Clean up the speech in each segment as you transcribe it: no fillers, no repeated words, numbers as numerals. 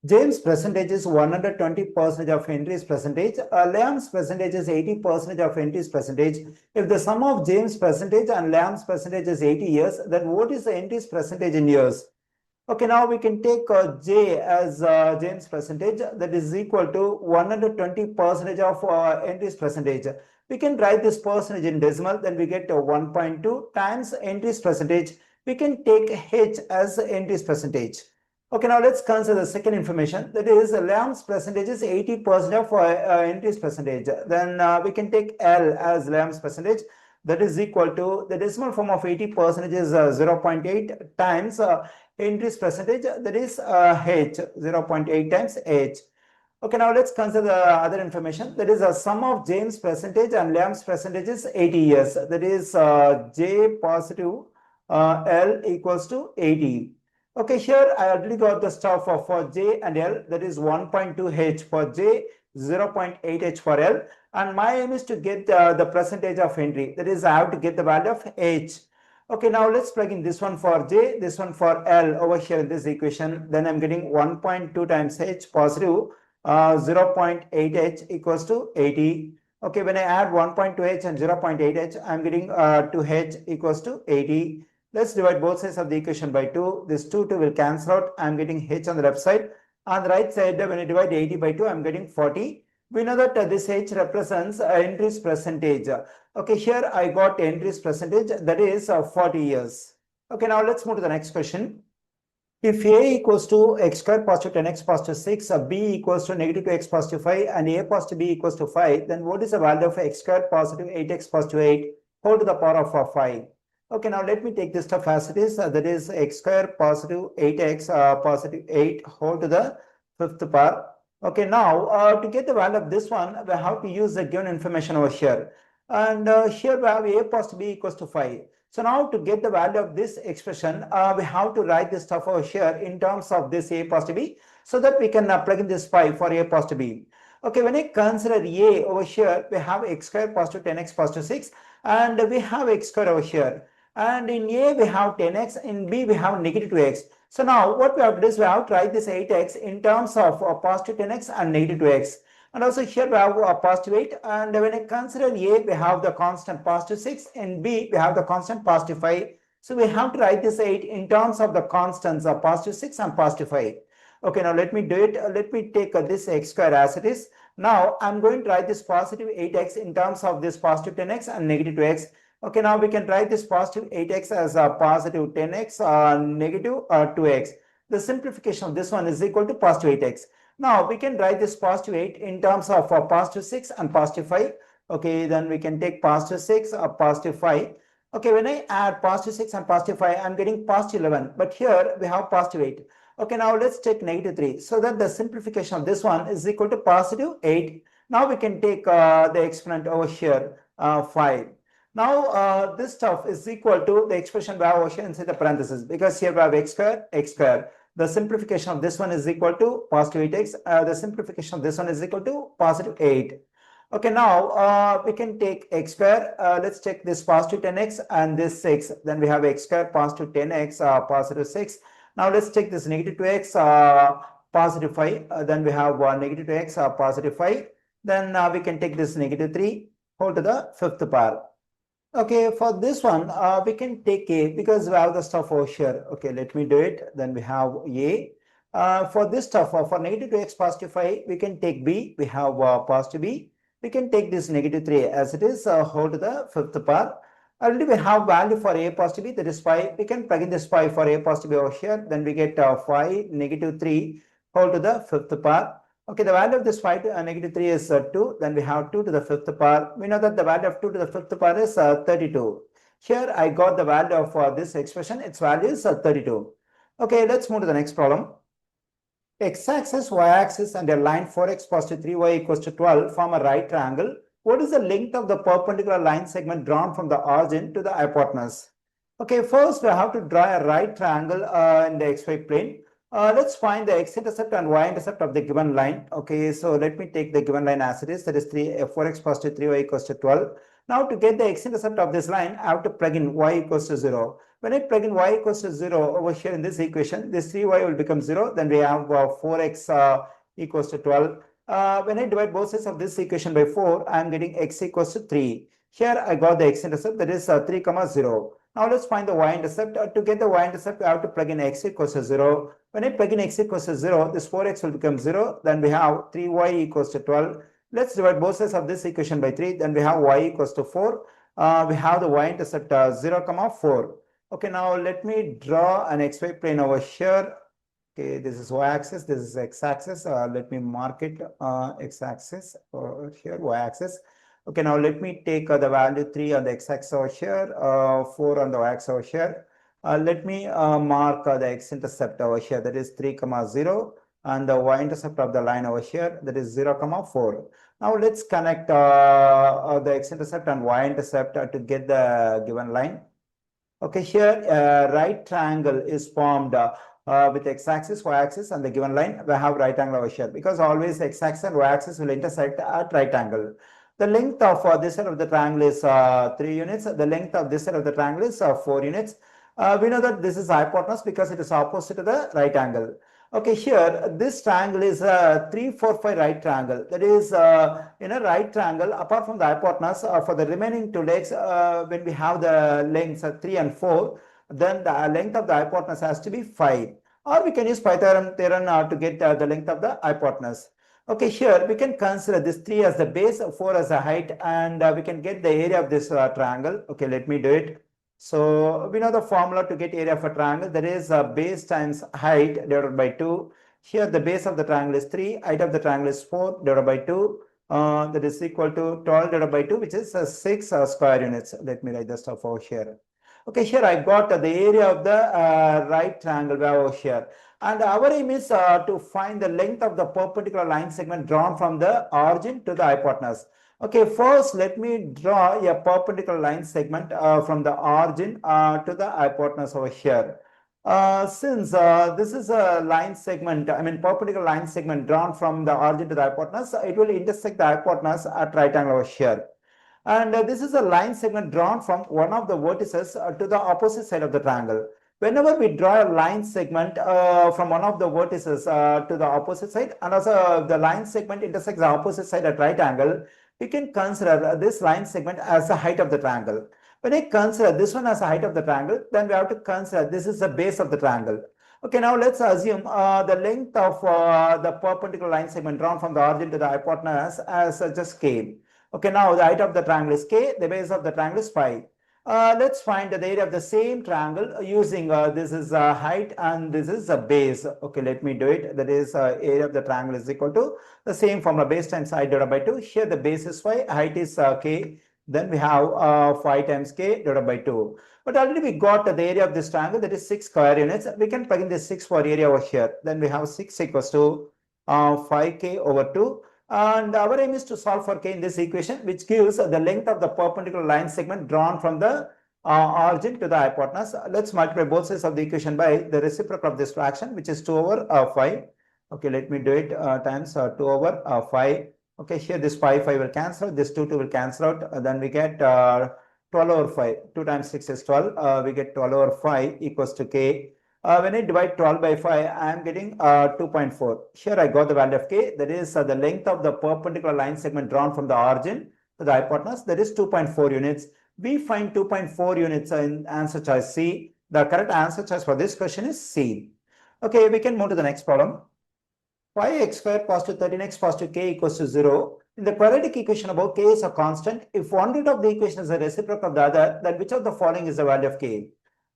James' percentage is 120% of Henry's percentage. Liam's percentage is 80% of Henry's percentage. If the sum of James' percentage and Liam's percentage is 80 years, then what is the Henry's percentage in years? Okay, now we can take J as James' percentage, that is equal to 120% of Henry's percentage. We can write this percentage in decimal, then we get 1.2 times Henry's percentage. We can take H as Henry's percentage. Okay, now let's consider the second information, that is Liam's percentage is 80% of Henry's percentage. Then we can take L as Liam's percentage, that is equal to the decimal form of 80% is 0.8 times Henry's percentage, that is H, 0.8 times H. Okay, now let's consider the other information, that is a sum of James' percentage and Liam's percentage is 80 years, that is J positive L equals to 80. Okay, here I already got the stuff for J and L, that is 1.2 H for J, 0.8 H for L, and my aim is to get the percentage of Henry, that is I have to get the value of H. Okay, now let's plug in this one for J, this one for L over here in this equation. Then I'm getting 1.2 times H positive 0.8 H equals to 80. Okay, when I add 1.2 H and 0.8 H, I'm getting 2H equals to 80. Let's divide both sides of the equation by 2. This 2 will cancel out. I'm getting H on the left side. On the right side, when I divide 80 by 2, I'm getting 40. We know that this H represents Henry's percentage. Okay, here I got Henry's percentage, that is 40 years. Okay, now let's move to the next question. If A equals to x squared positive 10x positive 6, B equals to negative 2x positive 5, and A positive B equals to 5, then what is the value of x squared positive 8x positive 8 whole to the power of 5? Okay, now let me take this stuff as it is. That is x squared positive 8x positive 8 whole to the fifth power. Okay, now to get the value of this one, we have to use the given information over here. And here we have A positive B equals to 5. So now to get the value of this expression, we have to write this stuff over here in terms of this A positive B, so that we can plug in this 5 for A positive B. Okay, when I consider A over here, we have x squared positive 10x positive 6, and we have x squared over here. And in A we have 10x, in B we have negative 2x. So now what we have to do is we have to write this 8x in terms of positive 10x and negative 2x. And also here we have a positive 8, and when I consider A, we have the constant positive 6, and B, we have the constant positive 5. So we have to write this 8 in terms of the constants of positive 6 and positive 5. Okay, now let me do it. Let me take this x square as it is. Now I'm going to write this positive 8x in terms of this positive 10x and negative 2x. Okay, now we can write this positive 8x as a positive 10x negative 2x. The simplification of this one is equal to positive 8x. Now we can write this positive 8 in terms of positive 6 and positive 5. Okay, then we can take positive 6 or positive 5. Okay, when I add positive 6 and positive 5, I'm getting positive 11. But here we have positive 8. Okay, now let's take negative 3. So that the simplification of this one is equal to positive 8. Now we can take the exponent over here, 5. Now this stuff is equal to the expression we have over here inside the parenthesis, because here we have x squared, x squared. The simplification of this one is equal to positive 8x. The simplification of this one is equal to positive 8. Okay, now we can take x square. Let's take this positive 10x and this 6. Then we have x square positive 10x positive 6. Now let's take this negative 2x positive 5. Then we have negative 2x positive 5. Then we can take this negative 3 whole to the fifth power. Okay, for this one, we can take A because we have the stuff over here. Okay, let me do it. Then we have A. For this stuff, for negative 2x positive 5, we can take B. We have positive B. We can take this negative 3 as it is, whole to the fifth power. Already we have value for A positive B, that is 5. We can plug in this 5 for A positive B over here. Then we get 5 negative 3 whole to the fifth power. Okay, the value of this 5 to negative 3 is 2. Then we have 2 to the fifth power. We know that the value of 2 to the fifth power is 32. Here I got the value of this expression. Its value is 32. Okay, let's move to the next problem. X-axis, y-axis and a line 4x positive 3y equals to 12 form a right triangle. What is the length of the perpendicular line segment drawn from the origin to the hypotenuse? Okay, first we have to draw a right triangle in the xy plane. Let's find the x-intercept and y-intercept of the given line. Okay, so let me take the given line as it is. That is 4x positive 3y equals to 12. Now to get the x-intercept of this line, I have to plug in y equals to 0. When I plug in y equals to 0 over here in this equation, this 3y will become 0. Then we have 4x equals to 12. When I divide both sides of this equation by 4, I am getting x equals to 3. Here I got the x-intercept, that is 3, 0. Now let's find the y-intercept. To get the y-intercept, I have to plug in x equals to 0. When I plug in x equals to 0, this 4x will become 0. Then we have 3y equals to 12. Let's divide both sides of this equation by 3. Then we have y equals to 4. We have the y-intercept 0, 4. Okay, now let me draw an xy plane over here. Okay, this is y-axis, this is x-axis. Let me mark it x-axis over here, y-axis. Okay, now let me take the value 3 on the x-axis over here, 4 on the y-axis over here. Let me mark the x-intercept over here, that is 3, 0, and the y-intercept of the line over here, that is 0, 4. Now let's connect the x-intercept and y-intercept to get the given line. Okay, here right triangle is formed with x-axis, y-axis, and the given line. We have right angle over here because always x-axis and y-axis will intersect at right angle. The length of this side of the triangle is 3 units. The length of this side of the triangle is 4 units. We know that this is hypotenuse because it is opposite to the right angle. Okay, here this triangle is a 3, 4, 5 right triangle. That is in a right triangle, apart from the hypotenuse, for the remaining two legs, when we have the lengths 3 and 4, then the length of the hypotenuse has to be 5. Or we can use Pythagorean theorem to get the length of the hypotenuse. Okay, here we can consider this 3 as the base, 4 as the height, and we can get the area of this triangle. Okay, let me do it. So we know the formula to get area of a triangle, that is base times height divided by 2. Here the base of the triangle is 3, height of the triangle is 4 divided by 2. That is equal to 12 divided by 2, which is 6 square units. Let me write the stuff over here. Okay, here I got the area of the right triangle over here. And our aim is to find the length of the perpendicular line segment drawn from the origin to the hypotenuse. Okay, first let me draw a perpendicular line segment from the origin to the hypotenuse over here. Since this is a line segment, perpendicular line segment drawn from the origin to the hypotenuse, it will intersect the hypotenuse at right angle over here. And this is a line segment drawn from one of the vertices to the opposite side of the triangle. Whenever we draw a line segment from one of the vertices to the opposite side, and also the line segment intersects the opposite side at right angle, we can consider this line segment as the height of the triangle. When I consider this one as the height of the triangle, then we have to consider this is the base of the triangle. Okay, now let's assume the length of the perpendicular line segment drawn from the origin to the hypotenuse as just k. Okay, now the height of the triangle is k, the base of the triangle is pi. Let's find the area of the same triangle using this is height and this is a base. Okay, let me do it. That is area of the triangle is equal to the same formula, base times height divided by 2. Here the base is 5, height is k. Then we have 5 times k divided by 2. But already we got the area of this triangle, that is 6 square units. We can plug in this 6 for area over here. Then we have 6 equals to 5k over 2. And our aim is to solve for k in this equation, which gives the length of the perpendicular line segment drawn from the origin to the hypotenuse. Let's multiply both sides of the equation by the reciprocal of this fraction, which is 2 over 5. Okay, let me do it times 2 over 5. Okay, here this 5 will cancel, this 2 will cancel out. Then we get 12 over 5. 2 times 6 is 12. We get 12 over 5 equals to k. When I divide 12 by 5, I am getting 2.4. Here I got the value of k, that is the length of the perpendicular line segment drawn from the origin to the hypotenuse, that is 2.4 units. We find 2.4 units in answer choice C. The correct answer choice for this question is C. Okay, we can move to the next problem. 5x squared positive 13x positive k equals to 0. In the quadratic equation above, k is a constant. If one root of the equation is a reciprocal of the other, then which of the following is the value of k?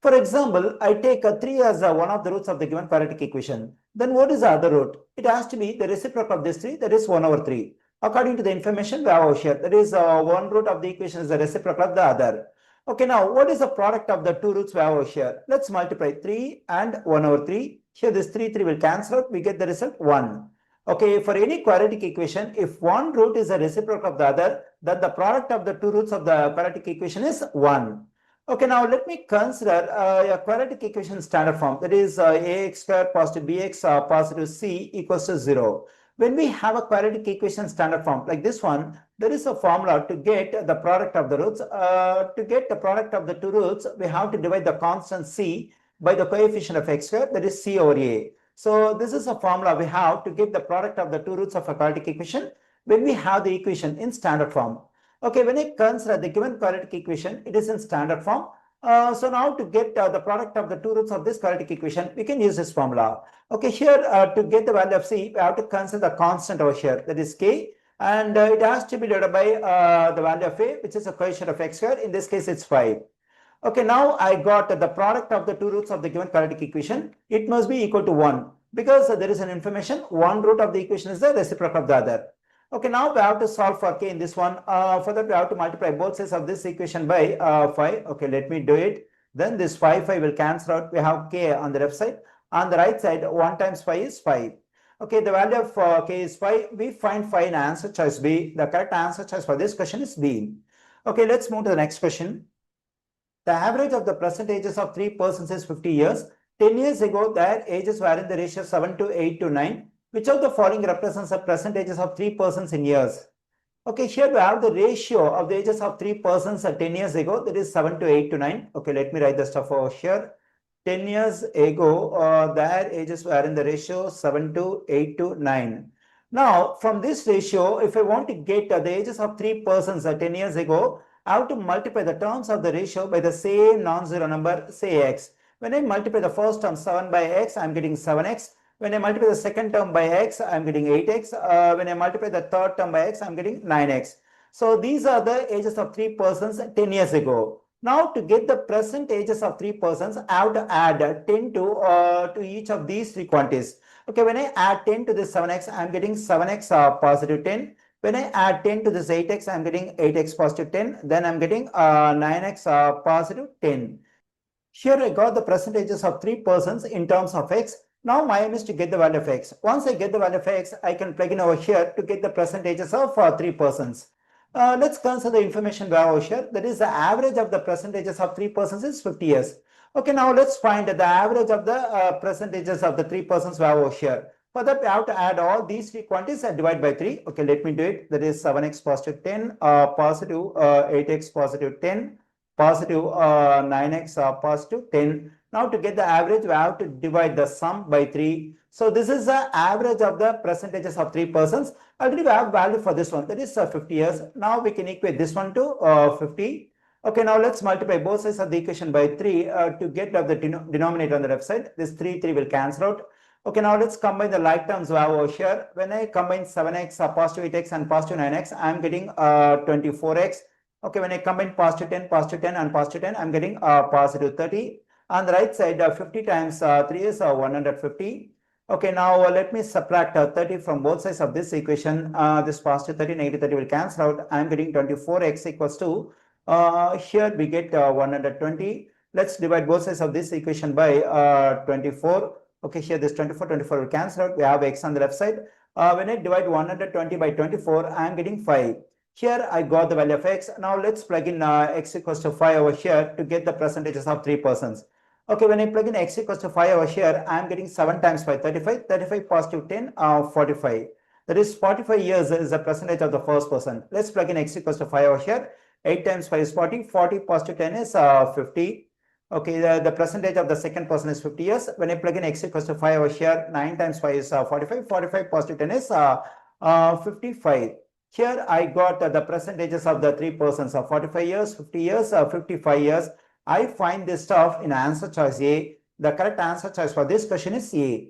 For example, I take 3 as one of the roots of the given quadratic equation. Then what is the other root? It has to be the reciprocal of this 3, that is 1 over 3. According to the information we have over here, that is one root of the equation is the reciprocal of the other. Okay, now what is the product of the two roots we have over here? Let's multiply 3 and 1 over 3. Here this 3 will cancel out, we get the result 1. Okay, for any quadratic equation, if one root is a reciprocal of the other, then the product of the two roots of the quadratic equation is 1. Okay, now let me consider a quadratic equation standard form, that is ax squared positive bx positive c equals to 0. When we have a quadratic equation standard form like this one, there is a formula to get the product of the roots. To get the product of the two roots, we have to divide the constant c by the coefficient of x squared, that is c over a. So this is a formula we have to get the product of the two roots of a quadratic equation when we have the equation in standard form. Okay, when I consider the given quadratic equation, it is in standard form. So now to get the product of the two roots of this quadratic equation, we can use this formula. Okay, here to get the value of c, we have to consider the constant over here, that is k, and it has to be divided by the value of a, which is a coefficient of x squared. In this case, it's 5. Okay, now I got the product of the two roots of the given quadratic equation. It must be equal to 1 because there is an information, one root of the equation is the reciprocal of the other. Okay, now we have to solve for k in this one. For that, we have to multiply both sides of this equation by 5. Okay, let me do it. Then this 5 will cancel out. We have k on the left side. On the right side, 1 times 5 is 5. Okay, the value of k is 5. We find 5 in answer choice B. The correct answer choice for this question is B. Okay, let's move to the next question. The average of the percentages of 3 persons is 50 years. 10 years ago, their ages were in the ratio 7 to 8 to 9. Which of the following represents the percentages of 3 persons in years? Okay, here we have the ratio of the ages of 3 persons 10 years ago, that is 7 to 8 to 9. Okay, let me write the stuff over here. 10 years ago, their ages were in the ratio 7 to 8 to 9. Now, from this ratio, if I want to get the ages of 3 persons 10 years ago, I have to multiply the terms of the ratio by the same non-zero number, say x. When I multiply the first term 7 by x, I am getting 7x. When I multiply the second term by x, I am getting 8x. When I multiply the third term by x, I am getting 9x. So these are the ages of 3 persons 10 years ago. Now to get the present ages of 3 persons, I have to add 10 to each of these three quantities. Okay, when I add 10 to this 7x, I am getting 7x positive 10. When I add 10 to this 8x, I am getting 8x positive 10. Then I am getting 9x positive 10. Here I got the percentages of 3 persons in terms of x. Now my aim is to get the value of x. Once I get the value of x, I can plug in over here to get the percentages of 3 persons. Let's consider the information we have over here. That is the average of the percentages of 3 persons is 50 years. Okay, now let's find the average of the percentages of the 3 persons we have over here. For that, we have to add all these three quantities and divide by 3. Okay, let me do it. That is 7x positive 10, positive 8x positive 10, positive 9x positive 10. Now to get the average, we have to divide the sum by 3. So this is the average of the percentages of 3 persons. Already we have value for this one, that is 50 years. Now we can equate this one to 50. Okay, now let's multiply both sides of the equation by 3 to get the denominator on the left side. This 3 will cancel out. Okay, now let's combine the like terms we have over here. When I combine 7x, positive 8x and positive 9x, I am getting 24x. Okay, when I combine positive 10 and positive 10, I am getting positive 30. On the right side, 50 times 3 is 150. Okay, now let me subtract 30 from both sides of this equation. This positive 30, negative 30 will cancel out. I am getting 24x equals to, here we get 120. Let's divide both sides of this equation by 24. Okay, here this 24 will cancel out. We have x on the left side. When I divide 120 by 24, I am getting 5. Here I got the value of x. Now let's plug in x equals to 5 over here to get the percentages of 3 persons. Okay, when I plug in x equals to 5 over here, I am getting 7 times 5, 35. 35 positive 10, 45. That is 45 years is the percentage of the first person. Let's plug in x equals to 5 over here. 8 times 5 is 40. 40 positive 10 is 50. Okay, the percentage of the second person is 50 years. When I plug in x equals to 5 over here, 9 times 5 is 45. 45 positive 10 is 55. Here I got the percentages of the 3 persons of 45 years, 50 years, 55 years. I find this stuff in answer choice A. The correct answer choice for this question is A.